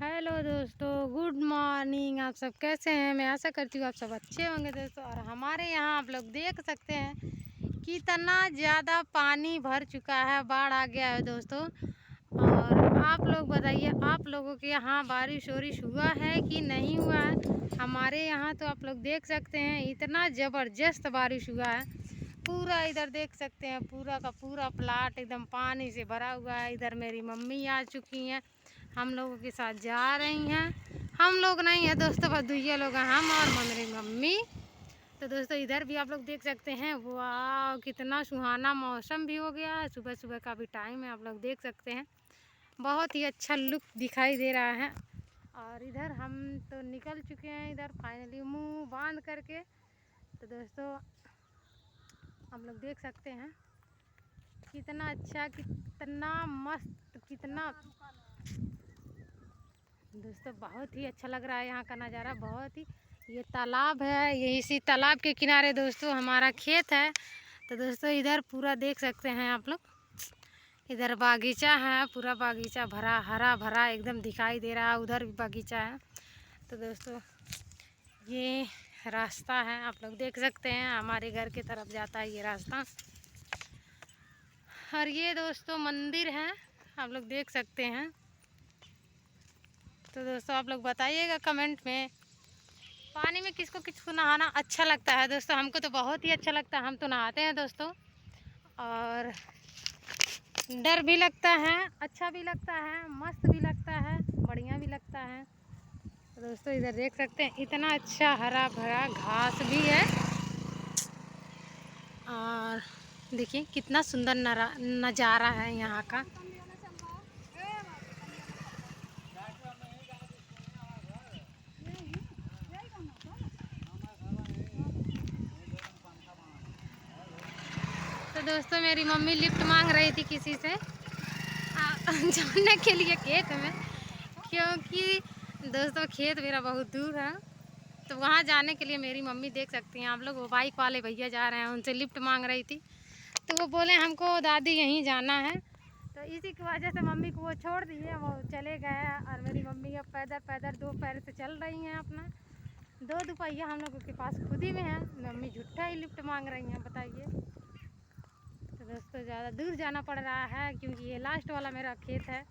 Hello दोस्तों, good morning. आप सब कैसे हैं? मैं आशा करती हूँ आप सब अच्छे होंगे दोस्तों। और हमारे यहाँ आप लोग देख सकते हैं कितना ज़्यादा पानी भर चुका है, बाढ़ आ गया है दोस्तों। और आप लोग बताइए, आप लोगों के यहाँ बारिश वारिश हुआ है कि नहीं हुआ है? हमारे यहाँ तो आप लोग देख सकते हैं इतना ज़बरदस्त बारिश हुआ है। पूरा इधर देख सकते हैं, पूरा का पूरा प्लाट एकदम पानी से भरा हुआ है। इधर मेरी मम्मी आ चुकी हैं, हम लोगों के साथ जा रही हैं। हम लोग नहीं है दोस्तों, बस दुइया लोग हैं, हम और मेरी मम्मी। तो दोस्तों इधर भी आप लोग देख सकते हैं, वाह कितना सुहाना मौसम भी हो गया है। सुबह सुबह का भी टाइम है, आप लोग देख सकते हैं बहुत ही अच्छा लुक दिखाई दे रहा है। और इधर हम तो निकल चुके हैं, इधर फाइनली मुंह बांध करके। तो दोस्तों हम लोग देख सकते हैं कितना अच्छा, कितना मस्त, कितना दोस्तों बहुत ही अच्छा लग रहा है यहाँ का नज़ारा। बहुत ही, ये तालाब है, ये इसी तालाब के किनारे दोस्तों हमारा खेत है। तो दोस्तों इधर पूरा देख सकते हैं आप लोग, इधर बागीचा है, पूरा बागीचा भरा हरा भरा एकदम दिखाई दे रहा है। उधर भी बागीचा है। तो दोस्तों ये रास्ता है, आप लोग देख सकते हैं हमारे घर की तरफ जाता है ये रास्ता। और ये दोस्तों मंदिर है, आप लोग देख सकते हैं। तो दोस्तों आप लोग बताइएगा कमेंट में, पानी में किसको किसको नहाना अच्छा लगता है। दोस्तों हमको तो बहुत ही अच्छा लगता है, हम तो नहाते हैं दोस्तों। और डर भी लगता है, अच्छा भी लगता है, मस्त भी लगता है, बढ़िया भी लगता है। तो दोस्तों इधर देख सकते हैं इतना अच्छा हरा भरा घास भी है। और देखिए कितना सुंदर नज़ारा है यहाँ का। तो दोस्तों मेरी मम्मी लिफ्ट मांग रही थी किसी से जाने के लिए खेत में, क्योंकि दोस्तों खेत मेरा बहुत दूर है। तो वहाँ जाने के लिए मेरी मम्मी देख सकती हैं आप लोग, वो बाइक वाले भैया जा रहे हैं, उनसे लिफ्ट मांग रही थी। तो वो बोले हमको दादी यहीं जाना है। तो इसी की वजह से मम्मी को वो छोड़ दिए, वो चले गए। और मेरी मम्मी अब पैदल पैदल दो पैर से चल रही हैं अपना। दो दुपहिया हम लोगों के पास खुद ही में है, मम्मी झूठा ही लिफ्ट मांग रही हैं, बताइए। तो दोस्तों ज़्यादा दूर जाना पड़ रहा है, क्योंकि ये लास्ट वाला मेरा खेत है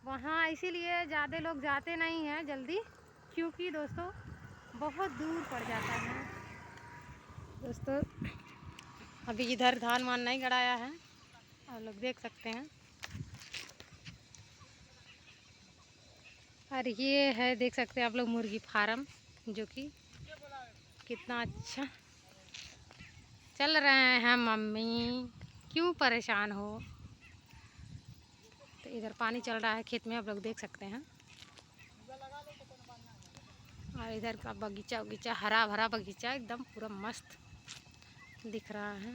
वहाँ, इसीलिए ज़्यादा लोग जाते नहीं हैं जल्दी, क्योंकि दोस्तों बहुत दूर पड़ जाता है। दोस्तों अभी इधर धान वान नहीं गड़ाया है, आप लोग देख सकते हैं। और ये है देख सकते हैं आप लोग मुर्गी फार्म, जो कि कितना अच्छा चल रहे हैं। मम्मी क्यों परेशान हो। तो इधर पानी चल रहा है खेत में, आप लोग देख सकते हैं। और इधर का बगीचा उगीचा हरा भरा बगीचा एकदम पूरा मस्त दिख रहा है।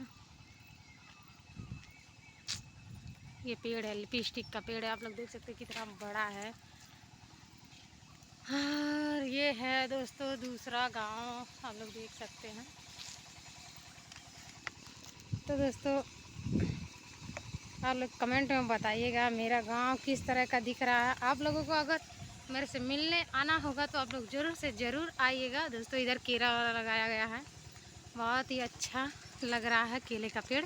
ये पेड़ है, लिपस्टिक का पेड़ है, आप लोग देख सकते हैं कितना बड़ा है। और ये है दोस्तों दूसरा गांव, आप लोग देख सकते हैं। तो दोस्तों आप लोग कमेंट में बताइएगा मेरा गांव किस तरह का दिख रहा है। आप लोगों को अगर मेरे से मिलने आना होगा तो आप लोग ज़रूर से ज़रूर आइएगा। दोस्तों इधर केला वाला लगाया गया है, बहुत ही अच्छा लग रहा है केले का पेड़।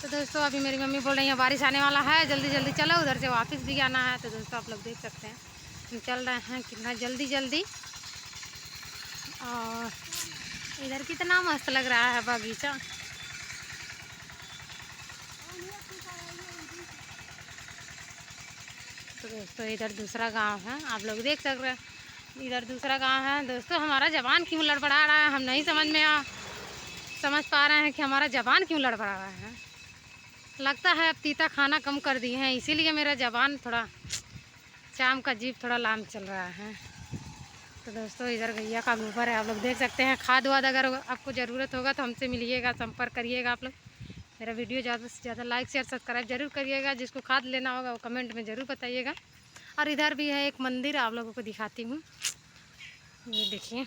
तो दोस्तों अभी मेरी मम्मी बोल रही है बारिश आने वाला है, जल्दी जल्दी चलो, उधर से वापस भी आना है। तो दोस्तों आप लोग देख सकते हैं हम चल रहे हैं कितना जल्दी जल्दी। और इधर कितना मस्त लग रहा है बगीचा। तो दोस्तों इधर दूसरा गांव है, आप लोग देख सक रहे हैं इधर दूसरा गांव है। दोस्तों हमारा ज़बान क्यों लड़बड़ा रहा है, हम नहीं समझ पा रहे हैं कि हमारा ज़बान क्यों लड़बड़ा रहा है। लगता है अब तीता खाना कम कर दिए हैं, इसीलिए मेरा ज़बान थोड़ा, शाम का जीभ थोड़ा लाम चल रहा है। तो दोस्तों इधर गैया का गोबर है, आप लोग देख सकते हैं। खाद वाद अगर आपको ज़रूरत होगा तो हमसे मिलिएगा, संपर्क करिएगा। आप लोग मेरा वीडियो ज़्यादा से ज़्यादा लाइक शेयर सब्सक्राइब जरूर करिएगा। जिसको खाद लेना होगा वो कमेंट में ज़रूर बताइएगा। और इधर भी है एक मंदिर, आप लोगों को दिखाती हूँ, ये देखिए।